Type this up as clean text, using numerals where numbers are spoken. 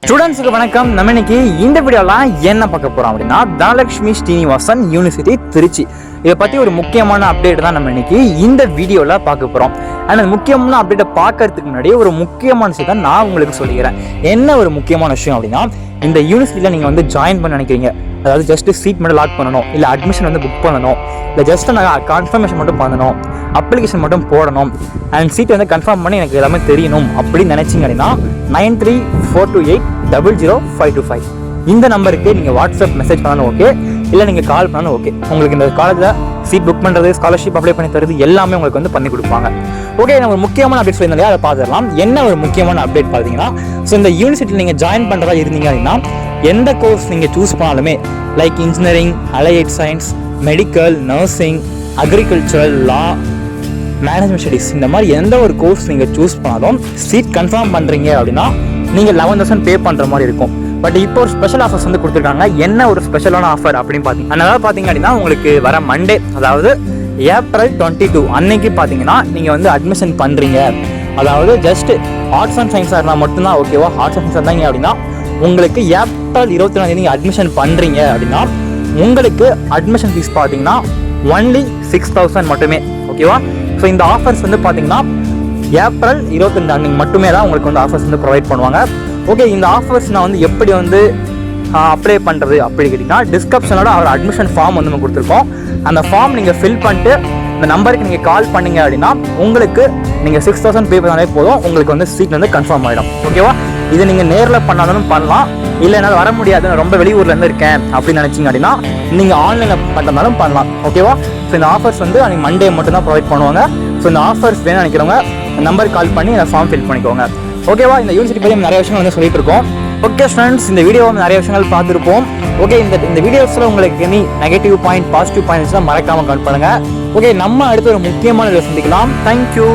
ஸ்டூடெண்ட்ஸுக்கு வணக்கம். நம்ம இன்னைக்கு இந்த வீடியோலாம் என்ன பார்க்க போறோம் அப்படின்னா, தனலட்சுமி ஸ்ரீனிவாசன் யூனிவர்சிட்டி திருச்சி இதை பற்றி ஒரு முக்கியமான அப்டேட் தான் நம்ம இன்னைக்கு இந்த வீடியோவில் பார்க்க போகிறோம். ஆனால் முக்கியமான அப்டேட்டை பார்க்கறதுக்கு முன்னாடி ஒரு முக்கியமான விஷயத்தை நான் உங்களுக்கு சொல்லிக்கிறேன். என்ன ஒரு முக்கியமான விஷயம் அப்படின்னா, இந்த யூனிவர்சிட்டியில் நீங்கள் வந்து ஜாயின் பண்ண நினைக்கிறீங்க, அதாவது ஜஸ்ட் சீட் மட்டும் லாக் பண்ணணும், இல்லை அட்மிஷன் வந்து புக் பண்ணணும், இல்லை ஜஸ்ட் நான் கன்ஃபர்மேஷன் மட்டும் பண்ணணும், அப்ளிகேஷன் மட்டும் போடணும், அண்ட் சீட் வந்து கன்ஃபார்ம் பண்ணி எனக்கு எல்லாமே தெரியணும் அப்படின்னு நினைச்சிங்க அப்படின்னா 9342800525 இந்த நம்பருக்கு நீங்கள் வாட்ஸ்அப் மெசேஜ் பண்ணாலும் ஓகே, இல்லை நீங்கள் கால் பண்ணாலும் ஓகே. உங்களுக்கு இந்த காலேஜில் சீட் புக் பண்ணுறது, ஸ்காலர்ஷிப் அப்ளை பண்ணி தருது எல்லாமே உங்களுக்கு வந்து பண்ணி கொடுப்பாங்க. ஓகே, நம்ம ஒரு முக்கியமான அப்டேட் சொல்லியிருந்தாலே அதை பார்த்துடலாம். என்ன ஒரு முக்கியமான அப்டேட் பார்த்தீங்கன்னா, ஸோ இந்த யூனிவர்சிட்டியில் நீங்கள் ஜாயின் பண்ணுறதா இருந்தீங்க அப்படின்னா எந்த கோர்ஸ் நீங்கள் சூஸ் பண்ணாலுமே, like engineering, allied science, medical, nursing, agricultural, law, management studies, இந்த மாதிரி எந்த ஒரு கோர்ஸ் நீங்கள் சூஸ் பண்ணாலும் சீட் கன்ஃபார்ம் பண்ணுறீங்க அப்படின்னா நீங்கள் 11,000 பே பண்ணுற மாதிரி இருக்கும். பட் இப்போ ஒரு ஸ்பெஷல் ஆஃபர்ஸ் வந்து கொடுத்துருக்காங்க. என்ன ஒரு ஸ்பெஷலான ஆஃபர் அப்படின்னு பார்த்தீங்கன்னா, அதாவது பார்த்தீங்க அப்படின்னா உங்களுக்கு வர மண்டே, அதாவது ஏப்ரல் 22 அன்னைக்கு பார்த்தீங்கன்னா நீங்கள் வந்து அட்மிஷன் பண்ணுறீங்க, அதாவது ஜஸ்ட் ஆர்ட்ஸ் அண்ட் சயின்ஸாக இருந்தால் மட்டும்தான் ஓகேவா. ஆர்ட்ஸ் அண்ட் சயின்ஸ் இருந்தாங்க அப்படின்னா உங்களுக்கு ஏப்ரல் 24 நீங்கள் அட்மிஷன் பண்ணுறீங்க அப்படின்னா உங்களுக்கு அட்மிஷன் ஃபீஸ் பார்த்தீங்கன்னா ஒன்லி 6,000 மட்டுமே ஓகேவா. ஸோ இந்த ஆஃபர்ஸ் வந்து பார்த்தீங்கன்னா ஏப்ரல் 22 அன்னைக்கு மட்டுமே தான் உங்களுக்கு வந்து ஆஃபர்ஸ் வந்து ப்ரொவைட் பண்ணுவாங்க. ஓகே, இந்த ஆஃபர்ஸ் நான் வந்து எப்படி வந்து அப்ளை பண்ணுறது அப்படி கேட்டிங்கன்னா, டிஸ்கிரிப்ஷனோட அவர் அட்மிஷன் ஃபார்ம் வந்து நம்ம கொடுத்துருக்கோம். அந்த ஃபார்ம் நீங்கள் ஃபில் பண்ணிட்டு இந்த நம்பருக்கு நீங்கள் கால் பண்ணீங்க அப்படின்னா உங்களுக்கு நீங்கள் 6,000 பே பண்ணாலே போதும், உங்களுக்கு வந்து சீட் வந்து கன்ஃபார்ம் ஆகிடும் ஓகேவா. இது நீங்கள் நேரில் பண்ணாலும் பண்ணலாம், இல்லை என்னால் வர முடியாது, நான் ரொம்ப வெளியூர்லேருந்து இருக்கேன் அப்படின்னு நினச்சிங்க அப்படின்னா நீங்கள் ஆன்லைனில் பண்ணுறதுனாலும் பண்ணலாம் ஓகேவா. ஸோ இந்த ஆஃபர்ஸ் வந்து அன்றைக்கி மண்டே மட்டும் தான் ப்ரொவைட் பண்ணுவாங்க. ஸோ இந்த ஆஃபர்ஸ் வேணும்னு நினைக்கிறவங்க நம்பருக்கு கால் பண்ணி இந்த ஃபார்ம் ஃபில் பண்ணிக்கோங்க ஓகேவா. இந்த யூனிவர்சிட்டி பற்றி நிறைய விஷயங்கள் வந்து சொல்லிட்டு இருக்கோம். ஓகே ஸ்டூடெண்ட்ஸ், இந்த வீடியோ வந்து நிறைய விஷயங்கள் பார்த்துருப்போம். ஓகே, இந்த வீடியோஸில் உங்களுக்கு எனி நெகட்டிவ் பாயிண்ட், பாசிட்டிவ் பாயிண்ட்ஸ்லாம் மறக்காமல் கமெண்ட் பண்ணுங்கள். ஓகே, நம்ம அடுத்து ஒரு முக்கியமான வீடியோ சந்திக்கலாம். தேங்க்யூ.